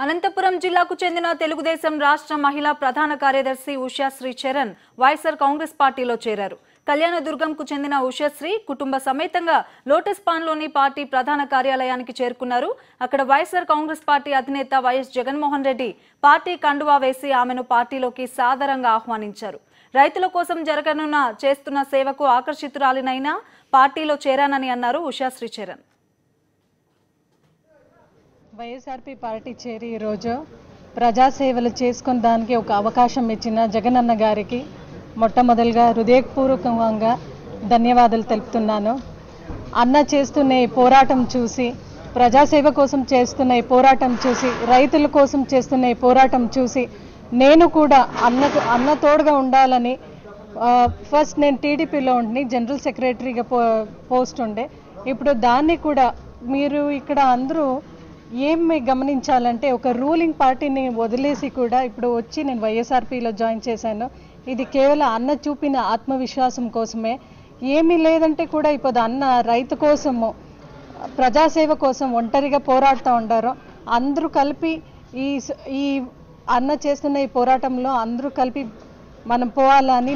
అనంతపురం జిల్లాకు చెందిన తెలుగుదేశం రాష్ట్ర మహిళా ప్రధాన కార్యదర్శి ఉషాశ్రీ చరణ్ వైఎస్ఆర్ కాంగ్రెస్ పార్టీలో చేరారు. కళ్యాణదుర్గంకు చెందిన ఉషాశ్రీ కుటుంబ సమేతంగా లోటస్ పాండ్లోని పార్టీ ప్రధాన కార్యాలయానికి చేరుకున్నారు. అక్కడ వైఎస్ఆర్ కాంగ్రెస్ పార్టీ అధినేత వైఎస్ జగన్మోహన్ రెడ్డి పార్టీ కండువా వేసి ఆమెను పార్టీలోకి సాదరంగా ఆహ్వానించారు. రైతుల కోసం జరగనున్న చేస్తున్న సేవకు ఆకర్షితురాలినైనా పార్టీలో చేరానని అన్నారు ఉషాశ్రీ చరణ్. వైఎస్ఆర్పీ పార్టీ చేరి ఈరోజు ప్రజాసేవలు చేసుకున్న దానికి ఒక అవకాశం ఇచ్చిన జగనన్న గారికి మొట్టమొదలుగా హృదయపూర్వకంగా ధన్యవాదాలు తెలుపుతున్నాను. అన్న చేస్తున్న ఈ పోరాటం చూసి, ప్రజాసేవ కోసం చేస్తున్న ఈ పోరాటం చూసి, రైతుల కోసం చేస్తున్న ఈ పోరాటం చూసి నేను కూడా అన్న తోడుగా ఉండాలని ఫస్ట్ నేను టీడీపీలో ఉండి జనరల్ సెక్రటరీగా పోస్ట్ ఉండే. ఇప్పుడు దాన్ని కూడా మీరు ఇక్కడ అందరూ ఏమి గమనించాలంటే ఒక రూలింగ్ పార్టీని వదిలేసి కూడా ఇప్పుడు వచ్చి నేను వైఎస్ఆర్పీలో జాయిన్ చేశాను. ఇది కేవలం అన్న చూపిన ఆత్మవిశ్వాసం కోసమే. ఏమీ లేదంటే కూడా ఇప్పుడు అన్న రైతు కోసము, ప్రజాసేవ కోసం ఒంటరిగా పోరాడుతూ ఉంటారు. అందరూ కలిపి ఈ అన్న చేస్తున్న ఈ పోరాటంలో అందరూ కలిపి మనం పోవాలని